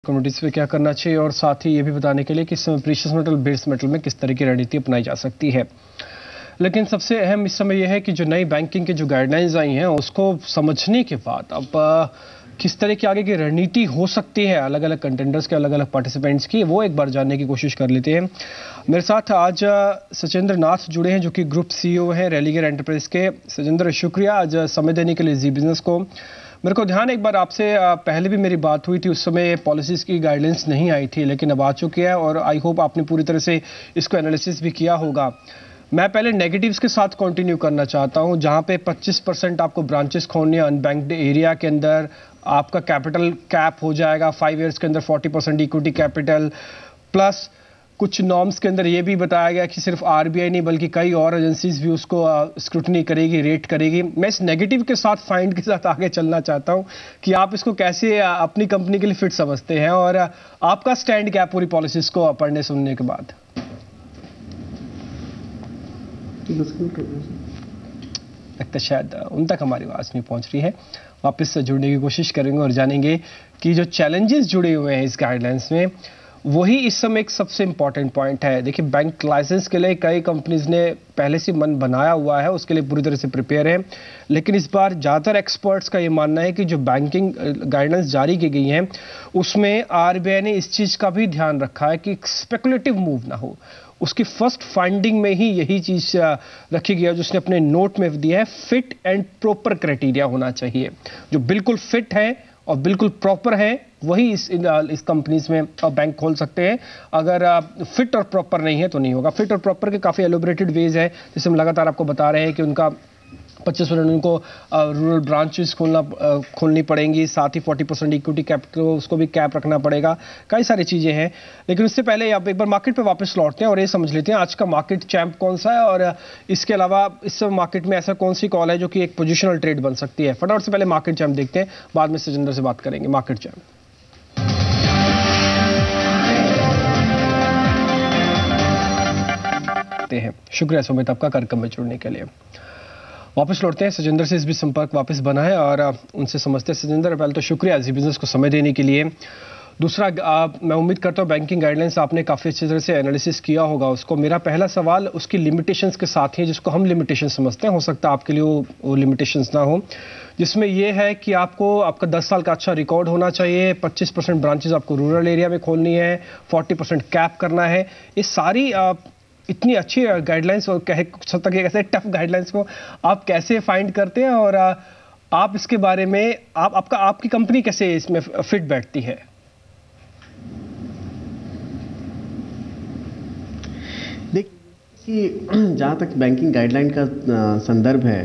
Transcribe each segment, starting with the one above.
Communities पे क्या करना चाहिए और साथ ही ये भी बताने के लिए कि इस समय प्रीशियस मेटल बेस मेटल में किस तरह की रणनीति अपनाई जा सकती है। लेकिन सबसे अहम इस समय यह है कि जो नई बैंकिंग की जो गाइडलाइंस आई हैं उसको समझने के बाद अब किस तरह की आगे की रणनीति हो सकती है अलग अलग कंटेंडर्स के, अलग अलग पार्टिसिपेंट्स की, वो एक बार जानने की कोशिश कर लेते हैं। मेरे साथ आज सचिंद्र नाथ जुड़े हैं जो कि ग्रुप सीईओ हैं रेलिगेयर एंटरप्राइज के। सचिंद्र, शुक्रिया आज समय देने के लिए जी बिजनेस को। मेरे को ध्यान एक बार आपसे पहले भी मेरी बात हुई थी, उस समय पॉलिसीज की गाइडेंस नहीं आई थी, लेकिन अब आ चुकी है और आई होप आपने पूरी तरह से इसको एनालिसिस भी किया होगा। मैं पहले नेगेटिव्स के साथ कंटिन्यू करना चाहता हूं, जहां पे 25% आपको ब्रांचेस खोलने अनबैंक्ड एरिया के अंदर, आपका कैपिटल कैप हो जाएगा 5 इयर्स के अंदर 40% इक्विटी कैपिटल, प्लस कुछ नॉर्म्स के अंदर ये भी बताया गया कि सिर्फ आरबीआई नहीं बल्कि कई और एजेंसीज भी उसको स्क्रूटनी करेगी, रेट करेगी। मैं इस नेगेटिव के साथ फाइंड के साथ आगे चलना चाहता हूं कि आप इसको कैसे अपनी कंपनी के लिए फिट समझते हैं और आपका स्टैंड क्या पूरी पॉलिसीज को पढ़ने सुनने के बाद। लगता शायद उन तक हमारी आवाज नहीं पहुंच रही है। वापस से जुड़ने की कोशिश करेंगे और जानेंगे कि जो चैलेंजेस जुड़े हुए हैं इस गाइडलाइंस में, वही इस समय एक सबसे इंपॉर्टेंट पॉइंट है। देखिए, बैंक लाइसेंस के लिए कई कंपनीज ने पहले से मन बनाया हुआ है, उसके लिए पूरी तरह से प्रिपेयर है, लेकिन इस बार ज़्यादातर एक्सपर्ट्स का ये मानना है कि जो बैंकिंग गाइडेंस जारी की गई हैं उसमें आरबीआई ने इस चीज़ का भी ध्यान रखा है कि स्पेकुलेटिव मूव ना हो। उसकी फर्स्ट फाइंडिंग में ही यही चीज रखी गई है जो उसने अपने नोट में दिया है, फिट एंड प्रॉपर क्राइटेरिया होना चाहिए। जो बिल्कुल फिट है और बिल्कुल प्रॉपर है वही इस कंपनीज में बैंक खोल सकते हैं। अगर फिट और प्रॉपर नहीं है तो नहीं होगा। फिट और प्रॉपर के काफ़ी एलोबरेटेड वेज है, जैसे हम लगातार आपको बता रहे हैं कि उनका 25% उनको रूरल ब्रांचेस खोलनी पड़ेंगी, साथ ही 40% इक्विटी कैपिटल उसको भी कैप रखना पड़ेगा, कई सारी चीज़ें हैं। लेकिन उससे पहले आप एक बार मार्केट पे वापस लौटते हैं और ये समझ लेते हैं आज का मार्केट चैंप कौन सा है और इसके अलावा इस मार्केट में ऐसा कौन सी कॉल है जो कि एक पोजिशनल ट्रेड बन सकती है। फटाफट से पहले मार्केट चैंप देखते हैं, बाद में सचिंद्र से बात करेंगे। मार्केट चैंप हैं। शुक्रिया सुमित आपका कार्यक्रम में जुड़ने के लिए। वापस लौटते हैं, सचिंद्र से इस भी संपर्क वापस बना है और उनसे समझते हैं। सचिंद्र, पहले तो शुक्रिया जी बिजनेस को समय देने के लिए। दूसरा, मैं उम्मीद करता हूँ बैंकिंग गाइडलाइंस आपने काफ़ी अच्छी तरह से एनालिसिस किया होगा उसको। मेरा पहला सवाल उसकी लिमिटेशंस के साथ ही, जिसको हम लिमिटेशन समझते हैं, हो सकता है आपके लिए वो लिमिटेशंस ना हो, जिसमें यह है कि आपको आपका 10 साल का अच्छा रिकॉर्ड होना चाहिए, 25% ब्रांचेज आपको रूरल एरिया में खोलनी है, 40% कैप करना है। ये सारी इतनी अच्छी गाइडलाइंस और कह सकता कि ऐसे टफ गाइडलाइंस को आप कैसे फाइंड करते हैं और आप इसके बारे में आपकी कंपनी कैसे इसमें फिट बैठती है? देखिए, जहाँ तक बैंकिंग गाइडलाइन का संदर्भ है,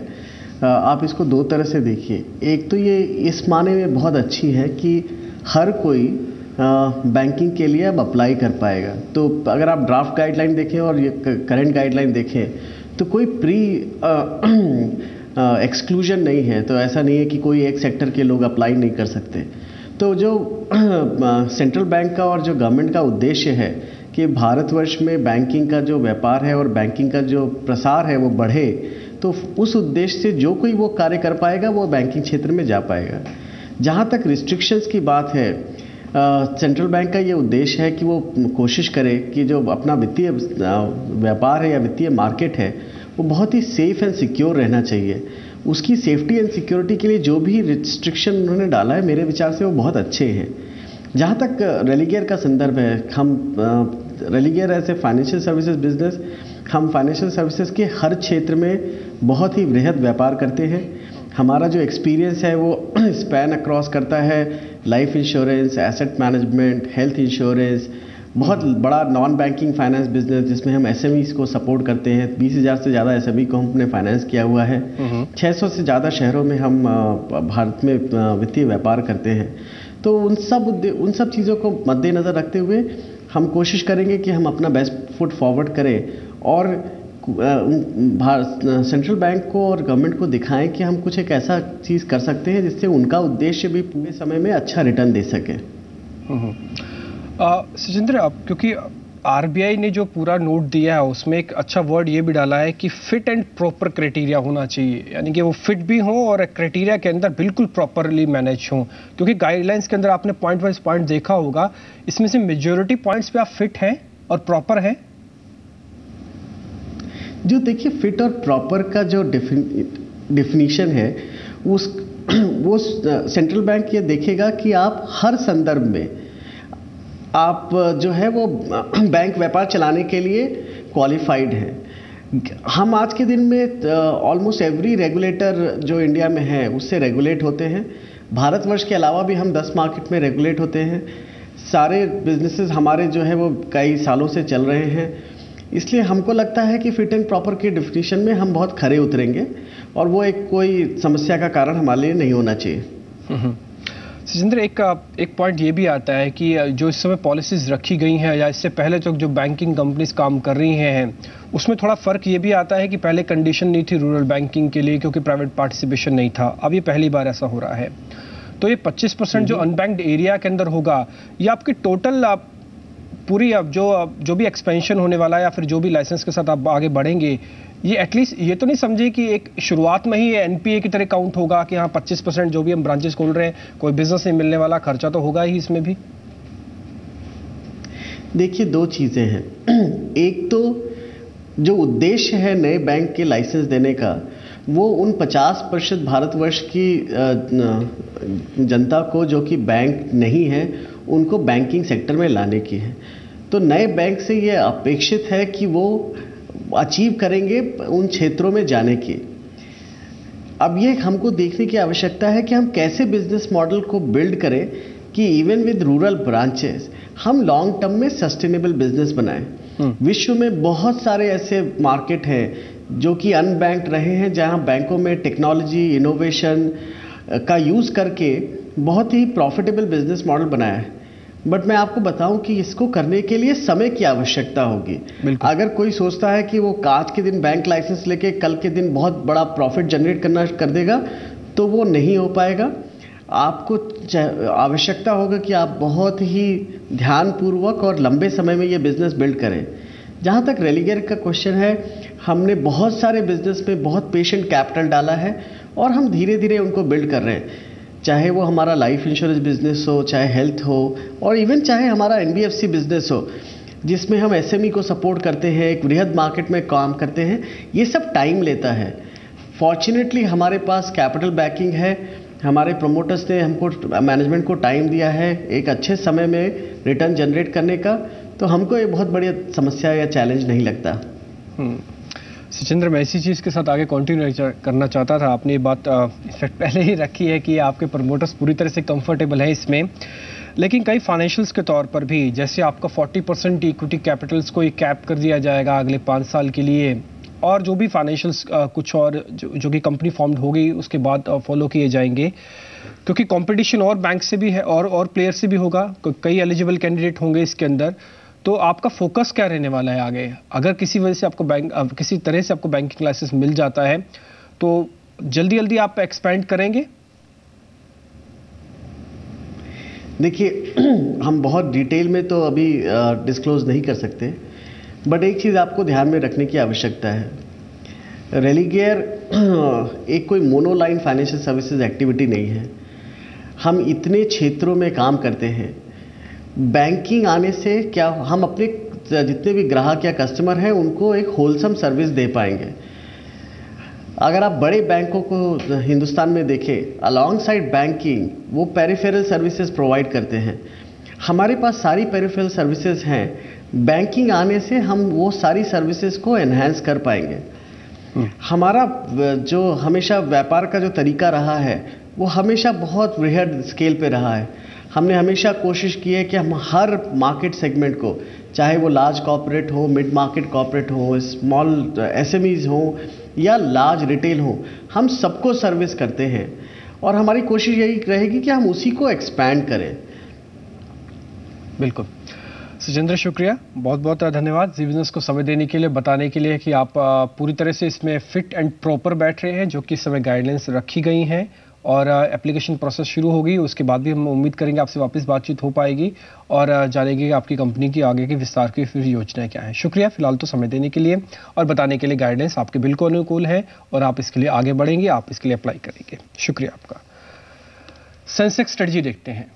आप इसको दो तरह से देखिए। एक तो ये इस माने में बहुत अच्छी है कि हर कोई बैंकिंग के लिए अब अप्लाई कर पाएगा। तो अगर आप ड्राफ्ट गाइडलाइन देखें और ये करंट गाइडलाइन देखें तो कोई प्री एक्सक्लूजन नहीं है। तो ऐसा नहीं है कि कोई एक सेक्टर के लोग अप्लाई नहीं कर सकते। तो जो सेंट्रल बैंक का और जो गवर्नमेंट का उद्देश्य है कि भारतवर्ष में बैंकिंग का जो व्यापार है और बैंकिंग का जो प्रसार है वो बढ़े, तो उस उद्देश्य से जो कोई वो कार्य कर पाएगा वो बैंकिंग क्षेत्र में जा पाएगा। जहाँ तक रिस्ट्रिक्शंस की बात है, सेंट्रल बैंक का ये उद्देश्य है कि वो कोशिश करे कि जो अपना वित्तीय व्यापार है या वित्तीय मार्केट है वो बहुत ही सेफ एंड सिक्योर रहना चाहिए। उसकी सेफ्टी एंड सिक्योरिटी के लिए जो भी रिस्ट्रिक्शन उन्होंने डाला है, मेरे विचार से वो बहुत अच्छे हैं। जहाँ तक रेलिगेयर का संदर्भ है, हम रेलिगेयर ऐसे फाइनेंशियल सर्विसेज बिजनेस, हम फाइनेंशियल सर्विसेज के हर क्षेत्र में बहुत ही वृहद व्यापार करते हैं। हमारा जो एक्सपीरियंस है वो स्पैन अक्रॉस करता है life insurance, asset management, health insurance, बहुत बड़ा नॉन बैंकिंग फाइनेंस बिजनेस जिसमें हम एसएमईज को सपोर्ट करते हैं। 20,000 से ज़्यादा एसएमई को हमने फाइनेंस किया हुआ है। 600 से ज़्यादा शहरों में हम भारत में वित्तीय व्यापार करते हैं। तो उन सब चीज़ों को मद्देनज़र रखते हुए हम कोशिश करेंगे कि हम अपना बेस्ट फुट फॉरवर्ड करें और सेंट्रल बैंक को और गवर्नमेंट को दिखाएं कि हम कुछ एक ऐसा चीज़ कर सकते हैं जिससे उनका उद्देश्य भी पूरे समय में अच्छा रिटर्न दे सके। सचिंद्र, आप क्योंकि आरबीआई ने जो पूरा नोट दिया है उसमें एक अच्छा वर्ड ये भी डाला है कि फिट एंड प्रॉपर क्राइटेरिया होना चाहिए, यानी कि वो फिट भी हो और क्राइटेरिया के अंदर बिल्कुल प्रॉपरली मैनेज हो। क्योंकि गाइडलाइंस के अंदर आपने पॉइंट वाइज पॉइंट देखा होगा, इसमें से मेजॉरिटी पॉइंट्स पे आप फिट हैं और प्रॉपर हैं। जो देखिए फिट और प्रॉपर का जो डिफिनीशन है वो सेंट्रल बैंक ये देखेगा कि आप हर संदर्भ में आप जो है वो बैंक व्यापार चलाने के लिए क्वालिफाइड हैं। हम आज के दिन में ऑलमोस्ट एवरी रेगुलेटर जो इंडिया में है उससे रेगुलेट होते हैं। भारतवर्ष के अलावा भी हम 10 मार्केट में रेगुलेट होते हैं। सारे बिजनेसेस हमारे जो है वो कई सालों से चल रहे हैं। इसलिए हमको लगता है कि फिट एंड प्रॉपर की डिफिनीशन में हम बहुत खरे उतरेंगे और वो एक कोई समस्या का कारण हमारे लिए नहीं होना चाहिए। सचिंद्र, एक पॉइंट ये भी आता है कि जो इस समय पॉलिसीज रखी गई हैं या इससे पहले तक जो बैंकिंग कंपनीज काम कर रही हैं उसमें थोड़ा फर्क ये भी आता है कि पहले कंडीशन नहीं थी रूरल बैंकिंग के लिए क्योंकि प्राइवेट पार्टिसिपेशन नहीं था। अब ये पहली बार ऐसा हो रहा है। तो ये 25% जो अनबैंक्ड एरिया के अंदर होगा, ये आपकी टोटल पूरी अब जो भी एक्सपेंशन होने वाला है या फिर जो भी लाइसेंस के साथ आप आगे बढ़ेंगे, ये एटलीस्ट ये तो नहीं समझे कि एक शुरुआत में ही एनपीए की तरह काउंट होगा कि हाँ 25% जो भी हम ब्रांचेस खोल रहे हैं कोई बिजनेस नहीं मिलने वाला, खर्चा तो होगा ही इसमें भी। देखिए 2 चीज़ें हैं। एक तो जो उद्देश्य है नए बैंक के लाइसेंस देने का, वो उन 50% भारतवर्ष की जनता को जो कि बैंक नहीं है उनको बैंकिंग सेक्टर में लाने की है। तो नए बैंक से ये अपेक्षित है कि वो अचीव करेंगे उन क्षेत्रों में जाने की। अब ये हमको देखने की आवश्यकता है कि हम कैसे बिजनेस मॉडल को बिल्ड करें कि इवन विद रूरल ब्रांचेस हम लॉन्ग टर्म में सस्टेनेबल बिजनेस बनाएं। विश्व में बहुत सारे ऐसे मार्केट हैं जो कि अनबैंक्ड रहे हैं, जहां बैंकों में टेक्नोलॉजी इनोवेशन का यूज करके बहुत ही प्रॉफिटेबल बिजनेस मॉडल बनाया है। बट मैं आपको बताऊं कि इसको करने के लिए समय की आवश्यकता होगी। अगर कोई सोचता है कि वो आज के दिन बैंक लाइसेंस लेके कल के दिन बहुत बड़ा प्रॉफिट जनरेट करना कर देगा, तो वो नहीं हो पाएगा। आपको आवश्यकता होगा कि आप बहुत ही ध्यानपूर्वक और लंबे समय में ये बिजनेस बिल्ड करें। जहाँ तक रेलिगेयर का क्वेश्चन है, हमने बहुत सारे बिजनेस में बहुत पेशेंट कैपिटल डाला है और हम धीरे धीरे उनको बिल्ड कर रहे हैं। चाहे वो हमारा लाइफ इंश्योरेंस बिजनेस हो, चाहे हेल्थ हो, और इवन चाहे हमारा एनबीएफसी बिजनेस हो जिसमें हम एसएमई को सपोर्ट करते हैं, एक वृहद मार्केट में काम करते हैं। ये सब टाइम लेता है। फॉर्चुनेटली हमारे पास कैपिटल बैकिंग है, हमारे प्रोमोटर्स ने हमको मैनेजमेंट को टाइम दिया है एक अच्छे समय में रिटर्न जनरेट करने का, तो हमको ये बहुत बड़ी समस्या या चैलेंज नहीं लगता। सचिंद्र, मैं इसी चीज़ के साथ आगे कंटिन्यू करना चाहता था। आपने ये बात इनफैक्ट पहले ही रखी है कि आपके प्रमोटर्स पूरी तरह से कंफर्टेबल हैं इसमें, लेकिन कई फाइनेंशियल्स के तौर पर भी, जैसे आपका 40% इक्विटी कैपिटल्स को एक कैप कर दिया जाएगा अगले 5 साल के लिए, और जो भी फाइनेंशियल्स कुछ और जो कि कंपनी फॉर्म्ड होगी उसके बाद फॉलो किए जाएंगे, क्योंकि कंपटीशन और बैंक से भी है और प्लेयर से भी होगा, कई एलिजिबल कैंडिडेट होंगे इसके अंदर। तो आपका फोकस क्या रहने वाला है आगे? अगर किसी वजह से आपको किसी तरह से आपको बैंकिंग लाइसेंस मिल जाता है तो जल्दी जल्दी आप एक्सपेंड करेंगे? देखिए हम बहुत डिटेल में तो अभी डिस्क्लोज नहीं कर सकते, बट एक चीज़ आपको ध्यान में रखने की आवश्यकता है। रेलिगेयर एक कोई मोनोलाइन फाइनेंशियल सर्विसेज एक्टिविटी नहीं है। हम इतने क्षेत्रों में काम करते हैं। बैंकिंग आने से क्या हम अपने जितने भी ग्राहक या कस्टमर हैं उनको एक होलसम सर्विस दे पाएंगे। अगर आप बड़े बैंकों को हिंदुस्तान में देखें, अलॉन्ग साइड बैंकिंग वो पेरिफेरल सर्विसेज प्रोवाइड करते हैं। हमारे पास सारी पेरिफेरल सर्विसेज हैं। बैंकिंग आने से हम वो सारी सर्विसेज को एनहांस कर पाएंगे। हमारा जो हमेशा व्यापार का जो तरीका रहा है वो हमेशा बहुत वृहद स्केल पे रहा है। हमने हमेशा कोशिश की है कि हम हर मार्केट सेगमेंट को, चाहे वो लार्ज कॉर्पोरेट हो, मिड मार्केट कॉर्पोरेट हो, स्मॉल एसएमईज हो या लार्ज रिटेल हो, हम सबको सर्विस करते हैं और हमारी कोशिश यही रहेगी कि हम उसी को एक्सपैंड करें। बिल्कुल सचिंद्र, शुक्रिया, बहुत बहुत धन्यवाद जी बिजनेस को समय देने के लिए, बताने के लिए कि आप पूरी तरह से इसमें फिट एंड प्रॉपर बैठ रहे हैं जो कि इस समय गाइडलाइंस रखी गई हैं और एप्लीकेशन प्रोसेस शुरू होगी, उसके बाद भी हम उम्मीद करेंगे आपसे वापस बातचीत हो पाएगी और जानेंगे कि आपकी कंपनी की आगे की विस्तार की फिर योजनाएं क्या है। शुक्रिया फिलहाल तो समय देने के लिए और बताने के लिए। गाइडेंस आपके बिल्कुल अनुकूल है और आप इसके लिए आगे बढ़ेंगे, आप इसके लिए अप्लाई करेंगे। शुक्रिया आपका। सेंसेक्स स्ट्रेटजी देखते हैं।